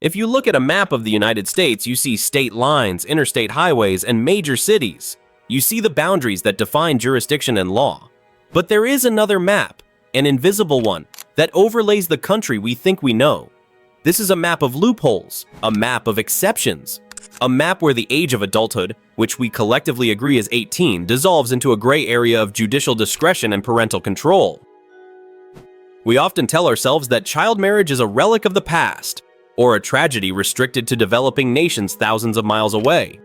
If you look at a map of the United States, you see state lines, interstate highways, and major cities. You see the boundaries that define jurisdiction and law. But there is another map, an invisible one, that overlays the country we think we know. This is a map of loopholes, a map of exceptions, a map where the age of adulthood, which we collectively agree is 18, dissolves into a gray area of judicial discretion and parental control. We often tell ourselves that child marriage is a relic of the past, or a tragedy restricted to developing nations thousands of miles away.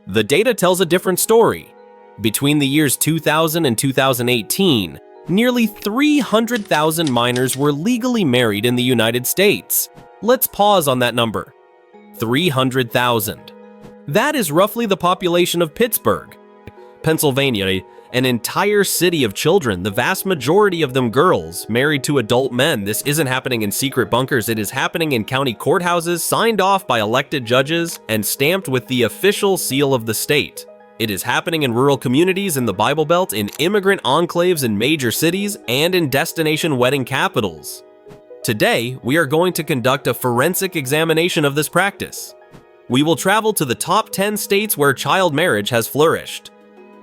The data tells a different story. Between the years 2000 and 2018, nearly 300,000 minors were legally married in the United States. Let's pause on that number. 300,000. That is roughly the population of Pittsburgh, Pennsylvania, an entire city of children, the vast majority of them girls, married to adult men. This isn't happening in secret bunkers, it is happening in county courthouses, signed off by elected judges, and stamped with the official seal of the state. It is happening in rural communities in the Bible Belt, in immigrant enclaves in major cities, and in destination wedding capitals. Today, we are going to conduct a forensic examination of this practice. We will travel to the top 10 states where child marriage has flourished.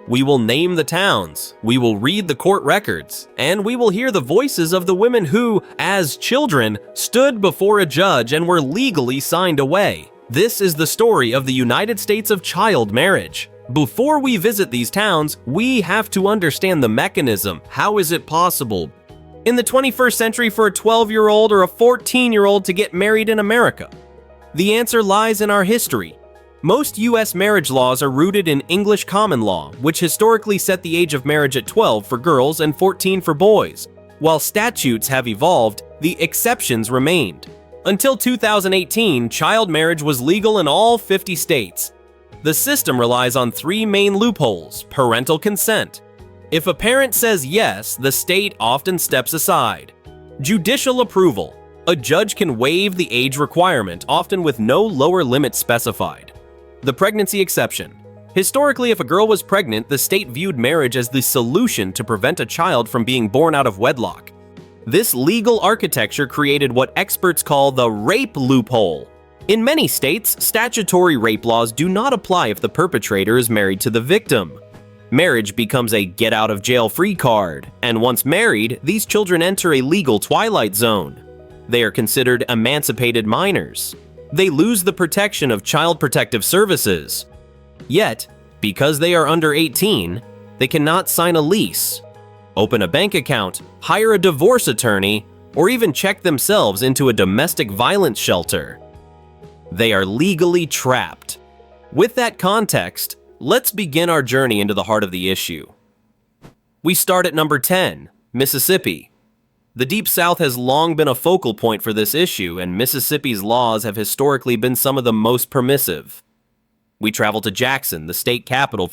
We will name the towns, we will read the court records, and we will hear the voices of the women who, as children, stood before a judge and were legally signed away. This is the story of the United States of child marriage. Before we visit these towns, we have to understand the mechanism. How is it possible in the 21st century for a 12-year-old or a 14-year-old to get married in America? The answer lies in our history. Most U.S. marriage laws are rooted in English common law, which historically set the age of marriage at 12 for girls and 14 for boys. While statutes have evolved, the exceptions remained. Until 2018, child marriage was legal in all 50 states. The system relies on three main loopholes: parental consent. If a parent says yes, the state often steps aside. Judicial approval. A judge can waive the age requirement, often with no lower limit specified. The pregnancy exception. Historically, if a girl was pregnant, the state viewed marriage as the solution to prevent a child from being born out of wedlock. This legal architecture created what experts call the rape loophole. In many states, statutory rape laws do not apply if the perpetrator is married to the victim. Marriage becomes a get-out-of-jail-free card, and once married, these children enter a legal twilight zone. They are considered emancipated minors. They lose the protection of Child Protective Services. Yet, because they are under 18, they cannot sign a lease, open a bank account, hire a divorce attorney, or even check themselves into a domestic violence shelter. They are legally trapped. With that context, let's begin our journey into the heart of the issue. We start at number 10, Mississippi. The Deep South has long been a focal point for this issue, and Mississippi's laws have historically been some of the most permissive. We travel to Jackson, the state capital.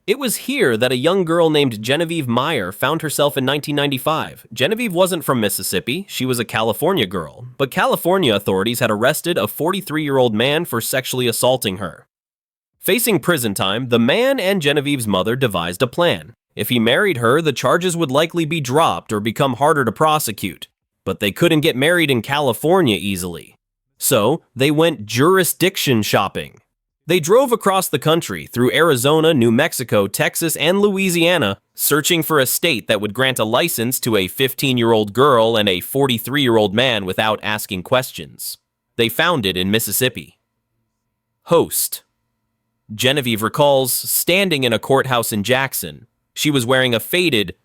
It was here that a young girl named Genevieve Meyer found herself in 1995. Genevieve wasn't from Mississippi, she was a California girl, but California authorities had arrested a 43-year-old man for sexually assaulting her. Facing prison time, the man and Genevieve's mother devised a plan. If he married her, the charges would likely be dropped or become harder to prosecute. But they couldn't get married in California easily. So, they went jurisdiction shopping. They drove across the country, through Arizona, New Mexico, Texas, and Louisiana, searching for a state that would grant a license to a 15-year-old girl and a 43-year-old man without asking questions. They found it in Mississippi. Host. Genevieve recalls standing in a courthouse in Jackson. She was wearing a faded,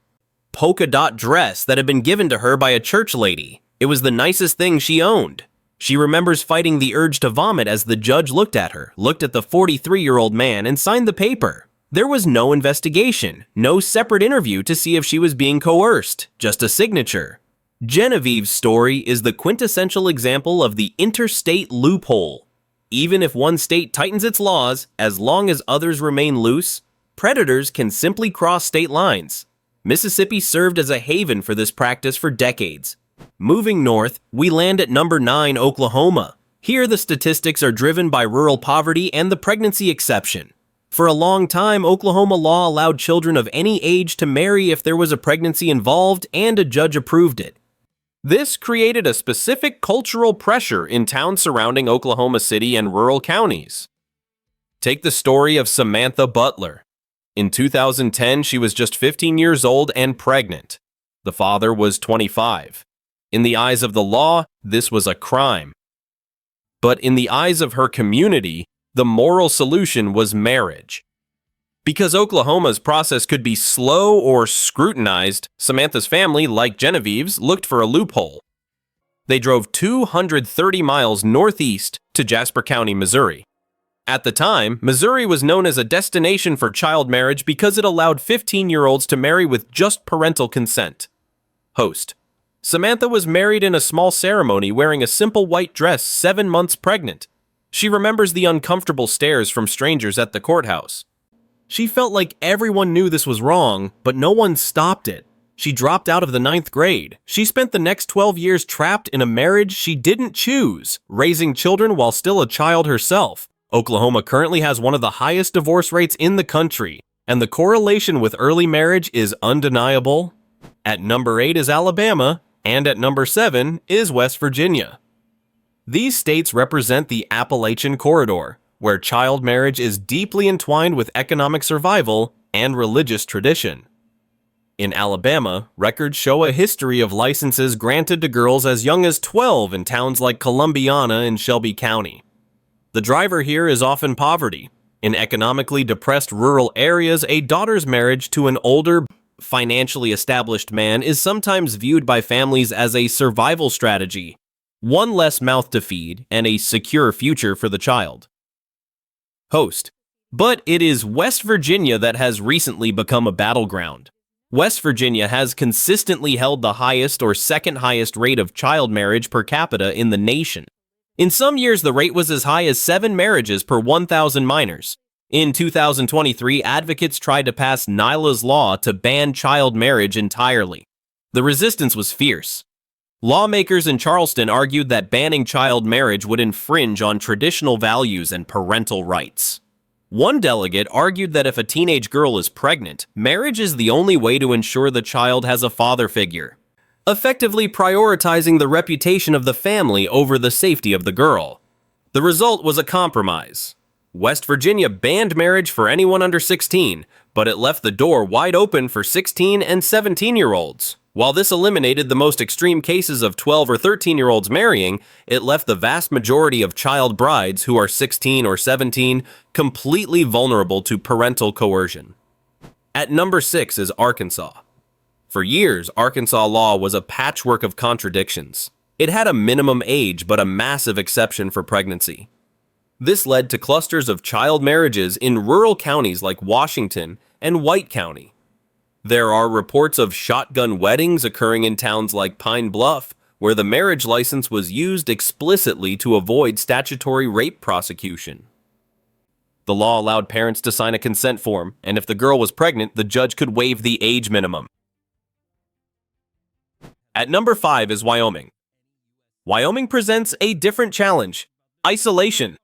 polka-dot dress that had been given to her by a church lady. It was the nicest thing she owned. She remembers fighting the urge to vomit as the judge looked at her, looked at the 43-year-old man, and signed the paper. There was no investigation, no separate interview to see if she was being coerced, just a signature. Genevieve's story is the quintessential example of the interstate loophole. Even if one state tightens its laws, as long as others remain loose, predators can simply cross state lines. Mississippi served as a haven for this practice for decades. Moving north, we land at number 9, Oklahoma. Here, the statistics are driven by rural poverty and the pregnancy exception. For a long time, Oklahoma law allowed children of any age to marry if there was a pregnancy involved and a judge approved it. This created a specific cultural pressure in towns surrounding Oklahoma City and rural counties. Take the story of Samantha Butler. In 2010, she was just 15 years old and pregnant. The father was 25. In the eyes of the law, this was a crime. But in the eyes of her community, the moral solution was marriage. Because Oklahoma's process could be slow or scrutinized, Samantha's family, like Genevieve's, looked for a loophole. They drove 230 miles northeast to Jasper County, Missouri. At the time, Missouri was known as a destination for child marriage because it allowed 15-year-olds to marry with just parental consent. Host: Samantha was married in a small ceremony wearing a simple white dress 7 months pregnant. She remembers the uncomfortable stares from strangers at the courthouse. She felt like everyone knew this was wrong, but no one stopped it. She dropped out of the 9th grade. She spent the next 12 years trapped in a marriage she didn't choose, raising children while still a child herself. Oklahoma currently has one of the highest divorce rates in the country, and the correlation with early marriage is undeniable. At number 8 is Alabama, and at number 7 is West Virginia. These states represent the Appalachian Corridor, where child marriage is deeply entwined with economic survival and religious tradition. In Alabama, records show a history of licenses granted to girls as young as 12 in towns like Columbiana and Shelby County. The driver here is often poverty. In economically depressed rural areas, a daughter's marriage to an older, financially established man is sometimes viewed by families as a survival strategy, one less mouth to feed, and a secure future for the child. Host: But it is West Virginia that has recently become a battleground. West Virginia has consistently held the highest or second highest rate of child marriage per capita in the nation. In some years, the rate was as high as 7 marriages per 1,000 minors. In 2023, advocates tried to pass Nyla's law to ban child marriage entirely. The resistance was fierce. Lawmakers in Charleston argued that banning child marriage would infringe on traditional values and parental rights. One delegate argued that if a teenage girl is pregnant, marriage is the only way to ensure the child has a father figure, effectively prioritizing the reputation of the family over the safety of the girl. The result was a compromise. West Virginia banned marriage for anyone under 16, but it left the door wide open for 16 and 17-year-olds. While this eliminated the most extreme cases of 12 or 13-year-olds marrying, it left the vast majority of child brides who are 16 or 17 completely vulnerable to parental coercion. At number 6 is Arkansas. For years, Arkansas law was a patchwork of contradictions. It had a minimum age but a massive exception for pregnancy. This led to clusters of child marriages in rural counties like Washington and White County. There are reports of shotgun weddings occurring in towns like Pine Bluff, where the marriage license was used explicitly to avoid statutory rape prosecution. The law allowed parents to sign a consent form, and if the girl was pregnant, the judge could waive the age minimum. At number 5 is Wyoming. Wyoming presents a different challenge: isolation.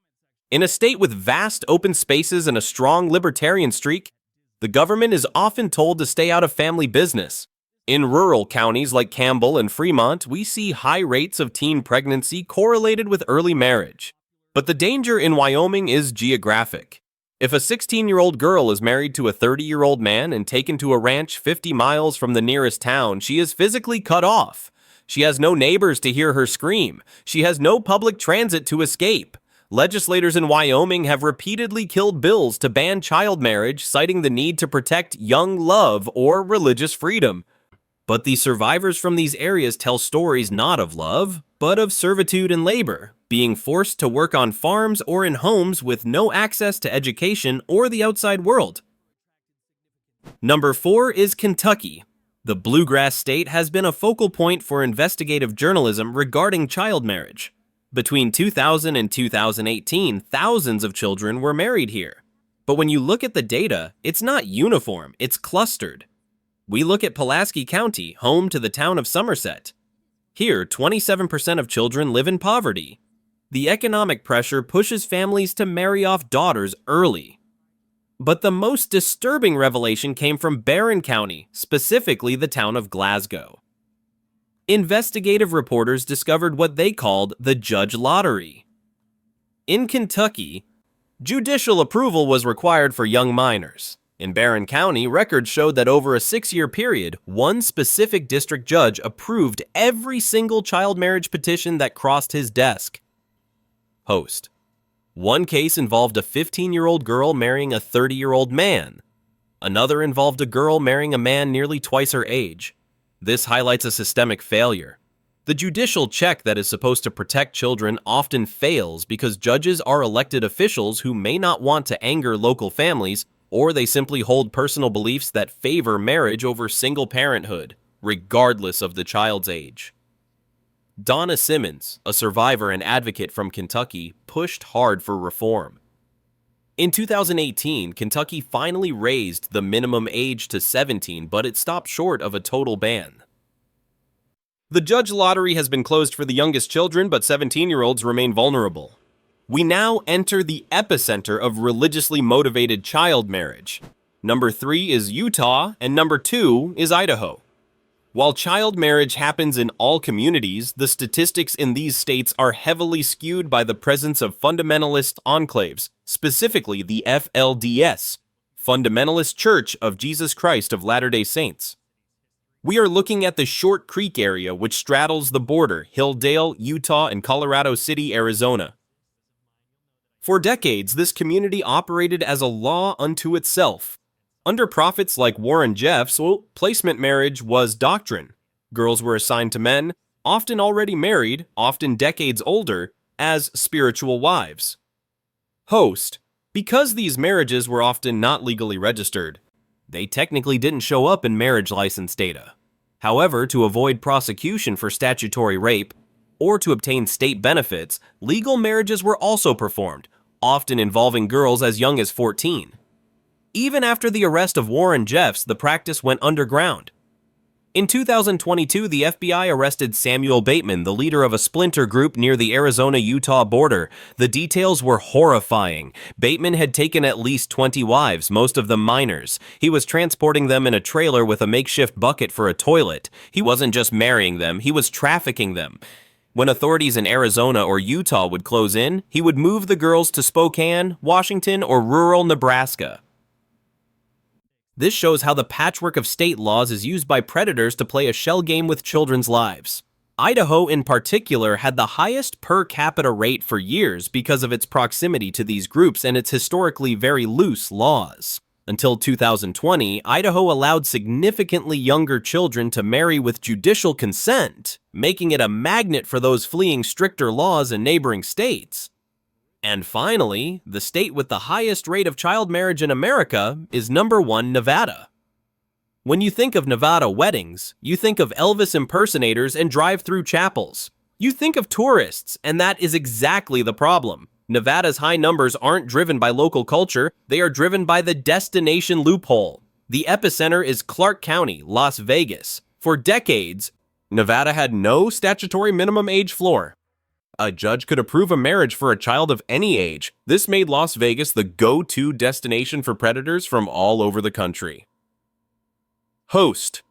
In a state with vast open spaces and a strong libertarian streak, the government is often told to stay out of family business. In rural counties like Campbell and Fremont, we see high rates of teen pregnancy correlated with early marriage. But the danger in Wyoming is geographic. If a 16-year-old girl is married to a 30-year-old man and taken to a ranch 50 miles from the nearest town, she is physically cut off. She has no neighbors to hear her scream. She has no public transit to escape. Legislators in Wyoming have repeatedly killed bills to ban child marriage, citing the need to protect young love or religious freedom. But the survivors from these areas tell stories not of love, but of servitude and labor, being forced to work on farms or in homes with no access to education or the outside world. Number 4 is Kentucky. The Bluegrass State has been a focal point for investigative journalism regarding child marriage. Between 2000 and 2018, thousands of children were married here. But when you look at the data, it's not uniform, it's clustered. We look at Pulaski County, home to the town of Somerset. Here, 27% of children live in poverty. The economic pressure pushes families to marry off daughters early. But the most disturbing revelation came from Barron County, specifically the town of Glasgow. Investigative reporters discovered what they called the judge lottery. In Kentucky, judicial approval was required for young minors. In Barron County, records showed that over a 6-year period, one specific district judge approved every single child marriage petition that crossed his desk. Host. One case involved a 15-year-old girl marrying a 30-year-old man. Another involved a girl marrying a man nearly twice her age. This highlights a systemic failure. The judicial check that is supposed to protect children often fails because judges are elected officials who may not want to anger local families, or they simply hold personal beliefs that favor marriage over single parenthood, regardless of the child's age. Donna Simmons, a survivor and advocate from Kentucky, pushed hard for reform. In 2018, Kentucky finally raised the minimum age to 17, but it stopped short of a total ban. The judge lottery has been closed for the youngest children, but 17-year-olds remain vulnerable. We now enter the epicenter of religiously motivated child marriage. Number 3 is Utah, and number 2 is Idaho. While child marriage happens in all communities, the statistics in these states are heavily skewed by the presence of fundamentalist enclaves, specifically the FLDS, Fundamentalist Church of Jesus Christ of Latter-day Saints. We are looking at the Short Creek area, which straddles the border, Hilldale, Utah, and Colorado City, Arizona. For decades, this community operated as a law unto itself. Under prophets like Warren Jeffs, placement marriage was doctrine. Girls were assigned to men, often already married, often decades older, as spiritual wives. Host. Because these marriages were often not legally registered, they technically didn't show up in marriage license data. However, to avoid prosecution for statutory rape, or to obtain state benefits, legal marriages were also performed, often involving girls as young as 14. Even after the arrest of Warren Jeffs, the practice went underground. In 2022, the FBI arrested Samuel Bateman, the leader of a splinter group near the Arizona-Utah border. The details were horrifying. Bateman had taken at least 20 wives, most of them minors. He was transporting them in a trailer with a makeshift bucket for a toilet. He wasn't just marrying them, he was trafficking them. When authorities in Arizona or Utah would close in, he would move the girls to Spokane, Washington, or rural Nebraska. This shows how the patchwork of state laws is used by predators to play a shell game with children's lives. Idaho, in particular, had the highest per capita rate for years because of its proximity to these groups and its historically very loose laws. Until 2020, Idaho allowed significantly younger children to marry with judicial consent, making it a magnet for those fleeing stricter laws in neighboring states. And finally, the state with the highest rate of child marriage in America is number 1, Nevada. When you think of Nevada weddings, you think of Elvis impersonators and drive-through chapels. You think of tourists, and that is exactly the problem. Nevada's high numbers aren't driven by local culture, they are driven by the destination loophole. The epicenter is Clark County, Las Vegas. For decades, Nevada had no statutory minimum age floor. A judge could approve a marriage for a child of any age. This made Las Vegas the go-to destination for predators from all over the country. Host.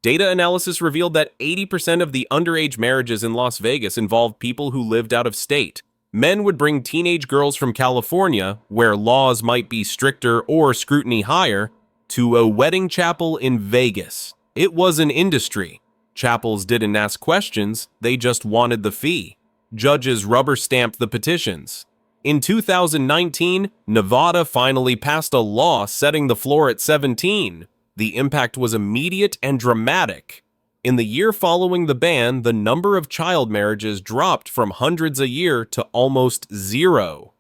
Data analysis revealed that 80% of the underage marriages in Las Vegas involved people who lived out of state. Men would bring teenage girls from California, where laws might be stricter or scrutiny higher, to a wedding chapel in Vegas. It was an industry. Chapels didn't ask questions, they just wanted the fee. Judges rubber-stamped the petitions. In 2019, Nevada finally passed a law setting the floor at 17. The impact was immediate and dramatic. In the year following the ban, the number of child marriages dropped from hundreds a year to almost 0.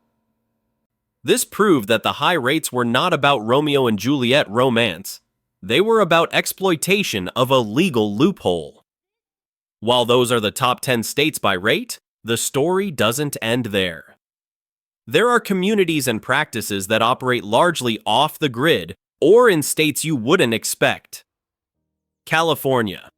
This proved that the high rates were not about Romeo and Juliet romance. They were about exploitation of a legal loophole. While those are the top 10 states by rate, the story doesn't end there. There are communities and practices that operate largely off the grid or in states you wouldn't expect. California.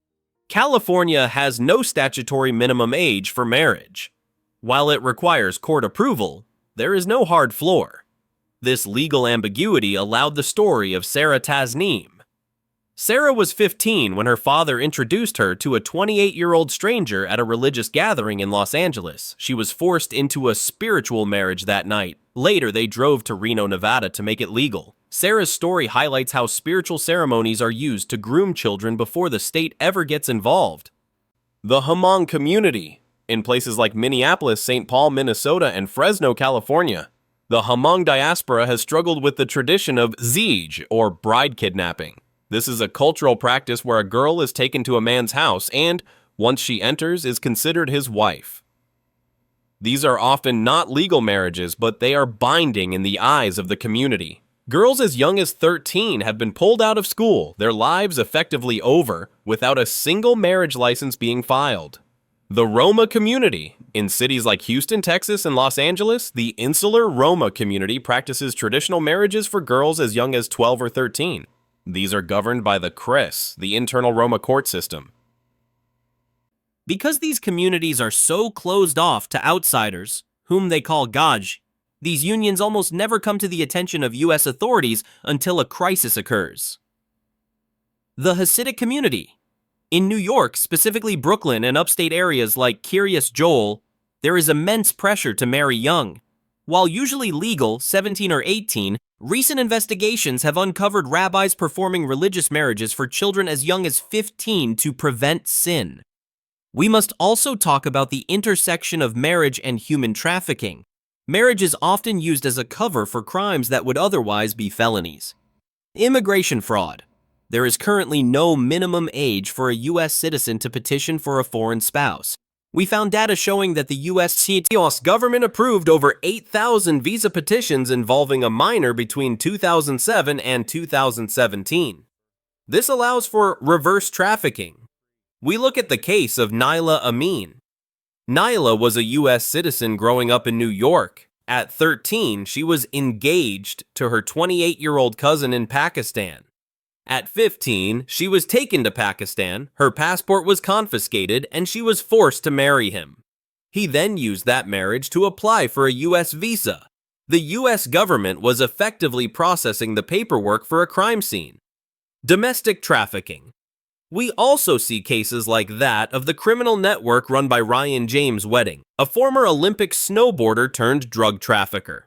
California has no statutory minimum age for marriage. While it requires court approval, there is no hard floor. This legal ambiguity allowed the story of Sarah Tasneem. Sarah was 15 when her father introduced her to a 28-year-old stranger at a religious gathering in Los Angeles. She was forced into a spiritual marriage that night. Later, they drove to Reno, Nevada to make it legal. Sarah's story highlights how spiritual ceremonies are used to groom children before the state ever gets involved. The Hmong community. In places like Minneapolis, St. Paul, Minnesota, and Fresno, California, the Hmong diaspora has struggled with the tradition of siege, or bride kidnapping. This is a cultural practice where a girl is taken to a man's house and, once she enters, is considered his wife. These are often not legal marriages, but they are binding in the eyes of the community. Girls as young as 13 have been pulled out of school, their lives effectively over, without a single marriage license being filed. The Roma community. In cities like Houston, Texas, and Los Angeles, the insular Roma community practices traditional marriages for girls as young as 12 or 13. These are governed by the CRIS, the internal Roma court system. Because these communities are so closed off to outsiders, whom they call Gaj, these unions almost never come to the attention of U.S. authorities until a crisis occurs. The Hasidic community. In New York, specifically Brooklyn and upstate areas like Kiryas Joel, there is immense pressure to marry young. While usually legal, 17 or 18, recent investigations have uncovered rabbis performing religious marriages for children as young as 15 to prevent sin. We must also talk about the intersection of marriage and human trafficking. Marriage is often used as a cover for crimes that would otherwise be felonies. Immigration fraud. There is currently no minimum age for a U.S. citizen to petition for a foreign spouse. We found data showing that the U.S. government approved over 8,000 visa petitions involving a minor between 2007 and 2017. This allows for reverse trafficking. We look at the case of Naila Amin. Naila was a U.S. citizen growing up in New York. At 13, she was engaged to her 28-year-old cousin in Pakistan. At 15, she was taken to Pakistan, her passport was confiscated, and she was forced to marry him. He then used that marriage to apply for a U.S. visa. The U.S. government was effectively processing the paperwork for a crime scene. Domestic trafficking. We also see cases like that of the criminal network run by Ryan James Wedding, a former Olympic snowboarder turned drug trafficker.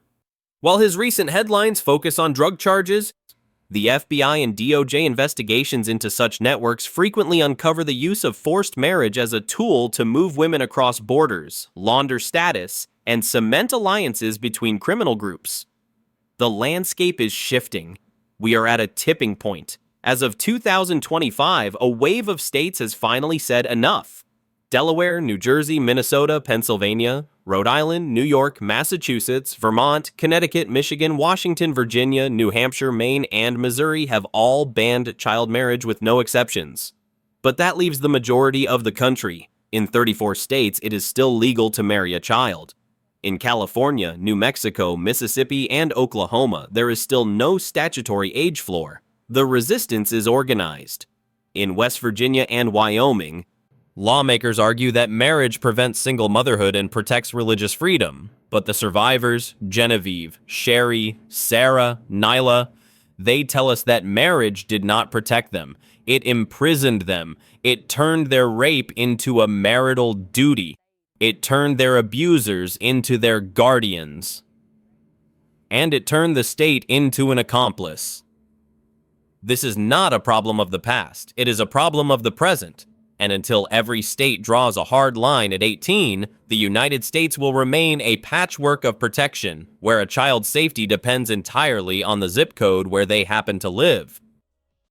While his recent headlines focus on drug charges, the FBI and DOJ investigations into such networks frequently uncover the use of forced marriage as a tool to move women across borders, launder status, and cement alliances between criminal groups. The landscape is shifting. We are at a tipping point. As of 2025, a wave of states has finally said enough. Delaware, New Jersey, Minnesota, Pennsylvania, Rhode Island, New York, Massachusetts, Vermont, Connecticut, Michigan, Washington, Virginia, New Hampshire, Maine, and Missouri have all banned child marriage with no exceptions. But that leaves the majority of the country. In 34 states, it is still legal to marry a child. In California, New Mexico, Mississippi, and Oklahoma, there is still no statutory age floor. The resistance is organized. In West Virginia and Wyoming, lawmakers argue that marriage prevents single motherhood and protects religious freedom. But the survivors, Genevieve, Sherry, Sarah, Naila, they tell us that marriage did not protect them. It imprisoned them. It turned their rape into a marital duty. It turned their abusers into their guardians. And it turned the state into an accomplice. This is not a problem of the past. It is a problem of the present. And until every state draws a hard line at 18, the United States will remain a patchwork of protection, where a child's safety depends entirely on the zip code where they happen to live.